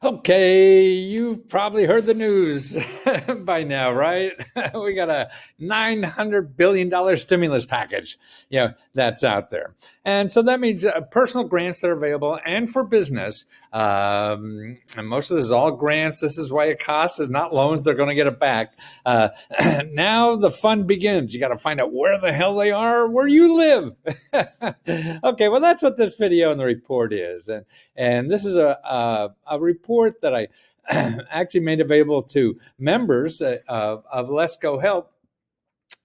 Okay, you've probably heard the news by now, right? We got a $900 billion stimulus package, that's out there. And so that means personal grants that are available and for business. And most of this is all grants. This is why it costs. It's not loans. They're going to get it back. Uh, now the fun begins. You got to find out where the hell they are, where you live. Okay, well, that's what this video and the report is. And this is a report that I actually made available to members of Let's Go Help.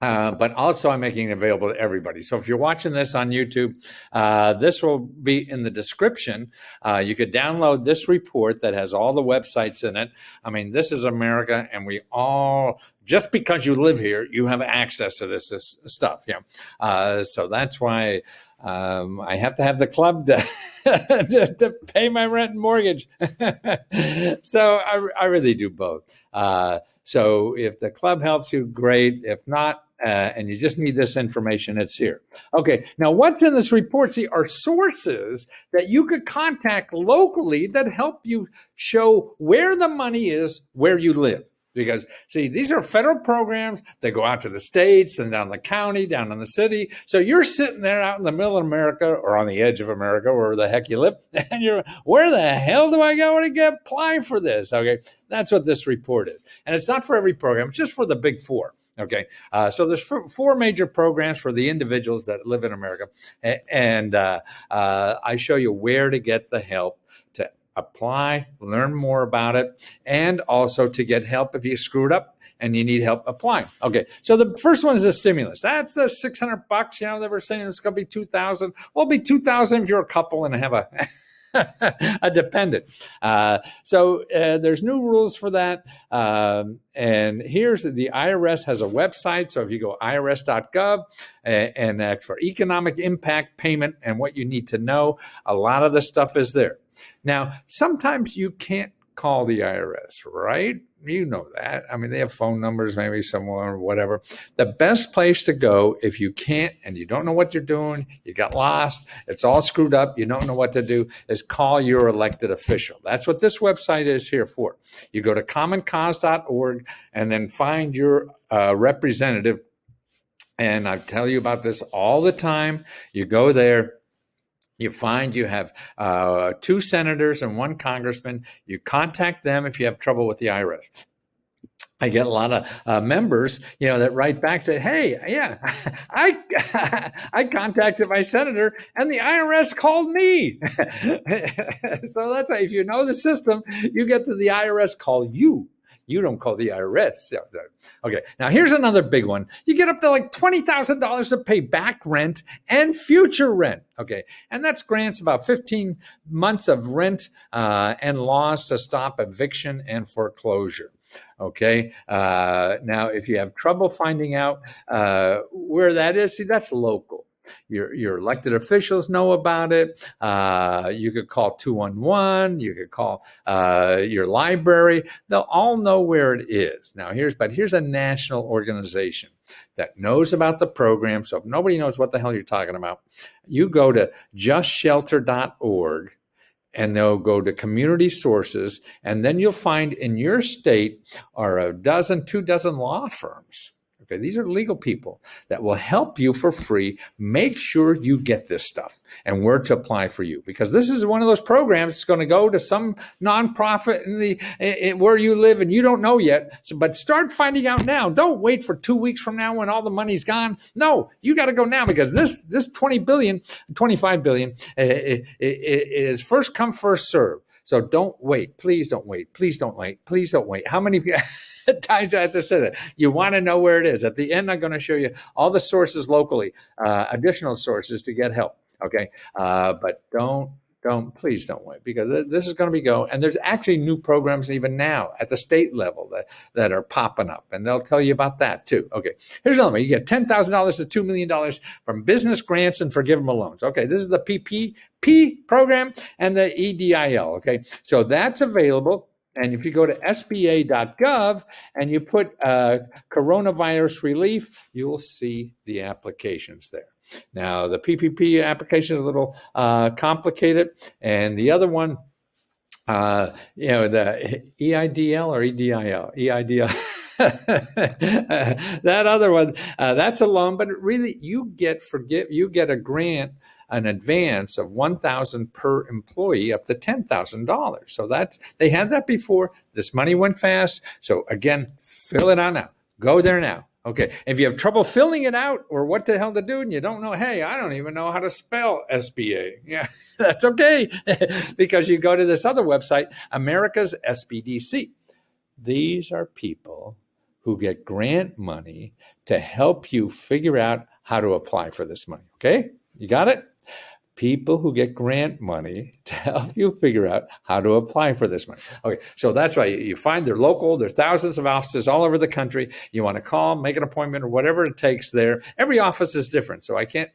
But also I'm making it available to everybody. So if you're watching this on YouTube, this will be in the description. You could download this report that has all the websites in it. I mean, this is America, and we all, just because you live here, you have access to this stuff. So that's why I have to have the club to pay my rent and mortgage. So I really do both. So if the club helps you, great. If not, and you just need this information, it's here. Okay, now what's in this report, are sources that you could contact locally that help you show where the money is, where you live. Because, see, these are federal programs. They go out to the states, then down the county, down in the city. So you're sitting there out in the middle of America or on the edge of America, wherever the heck you live, and you're, where the hell do I go to apply for this? Okay, that's what this report is. And it's not for every program. It's just for the big four. Okay, so there's four major programs for the individuals that live in America. And I show you where to get the help to apply, learn more about it, and also to get help if you screwed up and you need help applying. Okay, so the first one is the stimulus. That's the $600. They were saying it's going to be $2,000. Well, it'll be $2,000 if you're a couple and have a dependent. So there's new rules for that. And here's the IRS has a website. So if you go irs.gov and for economic impact payment and what you need to know, a lot of the stuff is there. Now, sometimes you can't call the IRS, right? You know that. I mean, they have phone numbers maybe somewhere or whatever. The best place to go if you can't and you don't know what you're doing, you got lost, it's all screwed up, you don't know what to do, is call your elected official. That's what this website is here for. You go to commoncause.org and then find your representative. And I tell you about this all the time. You go there. You find you have 2 senators and 1 congressman. You contact them if you have trouble with the IRS. I get a lot of members, that write back, say, hey, yeah, I contacted my senator and the IRS called me. So that's why if you know the system, you get to the IRS call you. You don't call the IRS. Okay, now here's another big one. You get up to like $20,000 to pay back rent and future rent. Okay, and that's grants about 15 months of rent and loss to stop eviction and foreclosure. Okay, now if you have trouble finding out where that is, see, that's local. Your elected officials know about it. You could call 211. You could call your library. They'll all know where it is. Now, here's a national organization that knows about the program. So if nobody knows what the hell you're talking about, you go to justshelter.org. And they'll go to community sources, and then you'll find in your state are 2 dozen law firms. Okay, these are legal people that will help you for free. Make sure you get this stuff and where to apply for you, because this is one of those programs that's going to go to some nonprofit in where you live and you don't know yet. So, but start finding out now. Don't wait for 2 weeks from now when all the money's gone. No, you got to go now, because this 25 billion is first come, first serve. So don't wait. Please don't wait. Please don't wait. Please don't wait. How many times I have to say that? You want to know where it is. At the end, I'm going to show you all the sources locally, additional sources to get help. Okay, but please don't wait, because this is going to be and there's actually new programs even now at the state level that are popping up, and they'll tell you about that too. Okay, here's another one. You get $10,000 to $2 million from business grants and forgivable loans. Okay, this is the PPP program and the EDIL. Okay, so that's available. And if you go to sba.gov and you put coronavirus relief, you'll see the applications there. Now, the PPP application is a little complicated, and the other one The EIDL or EDIL, EIDL. That other one, that's a loan, but really you get a grant, an advance of $1,000 per employee up to $10,000. So they had that before. This money went fast. So again, fill it out now. Go there now. Okay. If you have trouble filling it out or what the hell to do and you don't know, hey, I don't even know how to spell SBA. Yeah, that's okay. Because you go to this other website, America's SBDC. These are people who get grant money to help you figure out how to apply for this money. Okay. You got it? People who get grant money to help you figure out how to apply for this money. Okay, so that's why you find they're local. There's thousands of offices all over the country. You want to call, make an appointment, or whatever it takes there. Every office is different, so I can't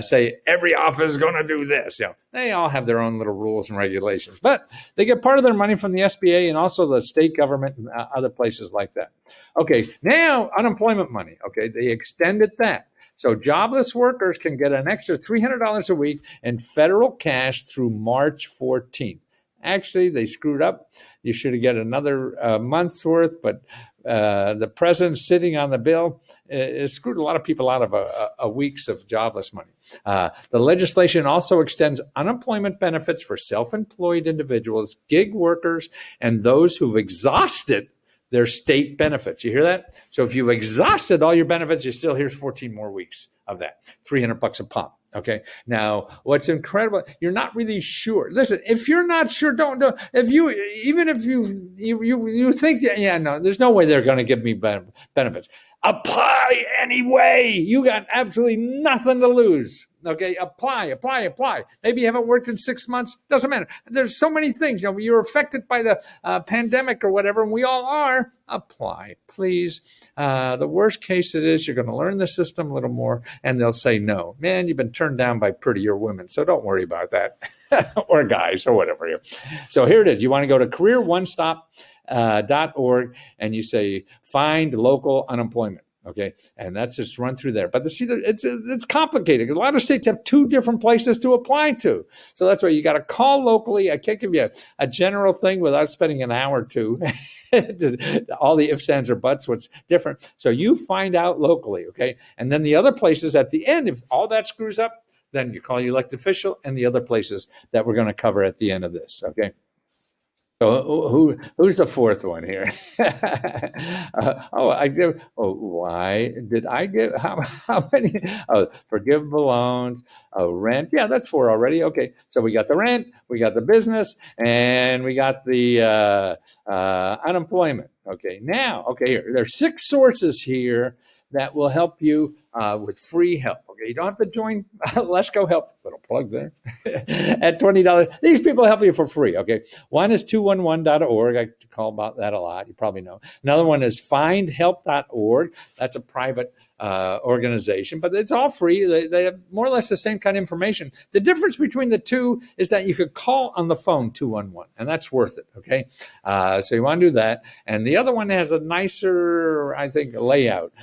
say every office is going to do this. They all have their own little rules and regulations, but they get part of their money from the SBA and also the state government and other places like that. Okay, now unemployment money. Okay, they extended that. So jobless workers can get an extra $300 a week in federal cash through March 14th. Actually, they screwed up. You should have got another month's worth, but the president sitting on the bill has screwed a lot of people out of a week's of jobless money. The legislation also extends unemployment benefits for self-employed individuals, gig workers, and those who've exhausted their state benefits. You hear that? So if you've exhausted all your benefits, here's 14 more weeks of that, $300 a pop. Okay. Now, what's incredible, you're not really sure. Listen, if you're not sure, don't do. If you think, no, there's no way they're going to give me benefits. Apply anyway. You got absolutely nothing to lose. Okay, apply. Maybe you haven't worked in 6 months. Doesn't matter. There's so many things. You're affected by the pandemic or whatever, and we all are. Apply, please. The worst case it is, you're going to learn the system a little more, and they'll say no. Man, you've been turned down by prettier women, so don't worry about that, or guys, or whatever. So here it is. You want to go to careeronestop.org, and you say find local unemployment. Okay, and that's just run through there. But it's complicated because a lot of states have 2 different places to apply to. So that's why you got to call locally. I can't give you a general thing without spending an hour or two. All the ifs, ands, or buts, what's different. So you find out locally, okay? And then the other places at the end, if all that screws up, then you call your elected official and the other places that we're going to cover at the end of this, okay? So who's the fourth one here? Why did I give how many? Oh, forgivable loans. Oh, rent. Yeah, that's 4 already. Okay, so we got the rent, we got the business, and we got the unemployment. Okay, now, here there are 6 sources here that will help you with free help. Okay, you don't have to join Let's Go Help. Little plug there. At $20. These people help you for free. Okay, one is 211.org. I call about that a lot. You probably know. Another one is findhelp.org. That's a private organization, but it's all free. They have more or less the same kind of information. The difference between the two is that you could call on the phone 211, and that's worth it. Okay, so you want to do that. And the other one has a nicer, I think, layout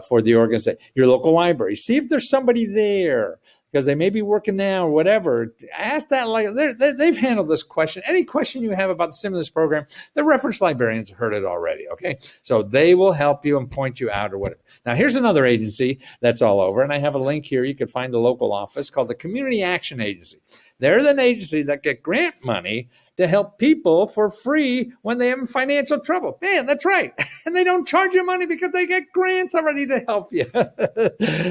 for the organization. Your local library. See if there's somebody there, because they may be working now or whatever. Ask that. They've handled this question. Any question you have about the stimulus program, the reference librarians have heard it already. Okay, so they will help you and point you out or whatever. Now, here's another agency that's all over, and I have a link here. You can find the local office called the Community Action Agency. They're an agency that get grant money to help people for free when they have financial trouble. Man, that's right. And they don't charge you money because they get grants already to help you.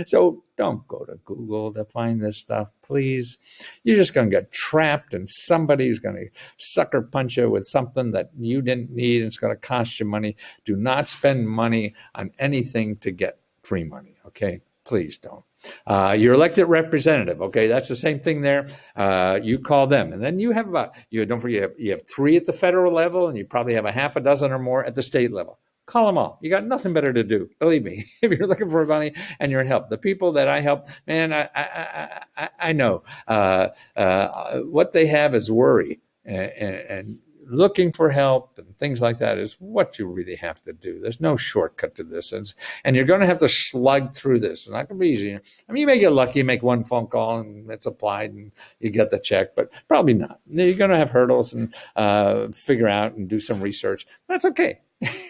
So don't go to Google to find this stuff, please. You're just going to get trapped, and somebody's going to sucker punch you with something that you didn't need, and it's going to cost you money. Do not spend money on anything to get free money, okay? Please don't. Your elected representative, okay, that's the same thing there. You call them, and then you have don't forget, you have 3 at the federal level, and you probably have a half a dozen or more at the state level. Call them all. You got nothing better to do. Believe me, if you're looking for money and your help. The people that I help, man, I know what they have is worry and looking for help and things like that is what you really have to do. There's no shortcut to this. And you're going to have to slug through this. It's not going to be easy. I mean, you may get lucky, you make one phone call and it's applied and you get the check, but probably not. You're going to have hurdles and figure out and do some research. That's okay.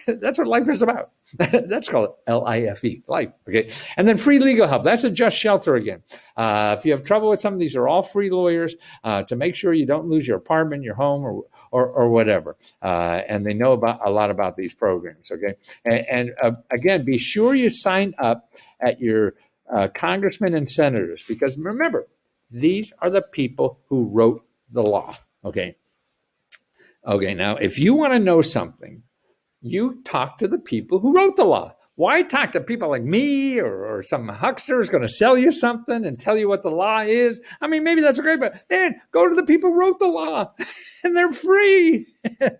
That's what life is about. That's called LIFE, life. Okay. And then free legal help. That's a Just Shelter again. If you have trouble with some of these, are all free lawyers to make sure you don't lose your apartment, your home, or whatever. And they know a lot about these programs. Okay. And again, be sure you sign up at your congressmen and senators, because remember, these are the people who wrote the law. Okay. Okay. Now, if you want to know something, you talk to the people who wrote the law. Why talk to people like me or some huckster who's going to sell you something and tell you what the law is? I mean, maybe that's great, but man, go to the people who wrote the law, and they're free. They're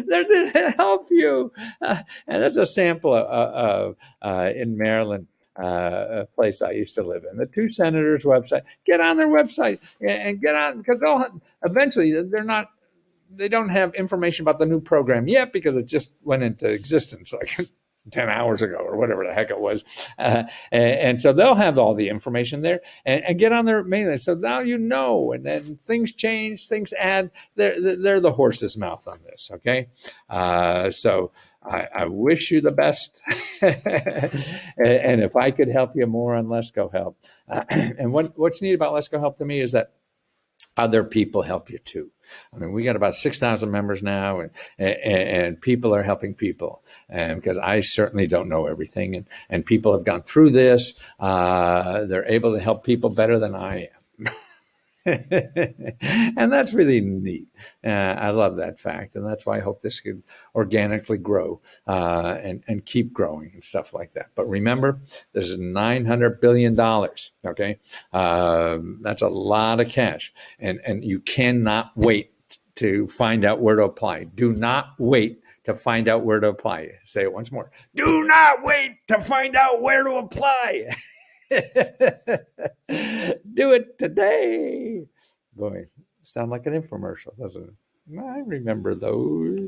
there to help you. And that's a sample of in Maryland, a place I used to live in. The two senators' website. Get on their website and get on, because eventually they don't have information about the new program yet because it just went into existence like 10 hours ago or whatever the heck it was. And so they'll have all the information there and get on their mailing list. So now you know, and then things change, things add. They're the horse's mouth on this, okay? So I wish you the best. And if I could help you more on Let's Go Help. And what's neat about Let's Go Help to me is that other people help you too. I mean, we got about 6,000 members now, and people are helping people. And because I certainly don't know everything, and people have gone through this, they're able to help people better than I am. And that's really neat. I love that fact. And that's why I hope this could organically grow and keep growing and stuff like that. But remember, this is $900 billion. Okay. That's a lot of cash. And you cannot wait to find out where to apply. Do not wait to find out where to apply. Say it once more. Do not wait to find out where to apply. Do it today. Boy, sound like an infomercial, doesn't it? I remember those.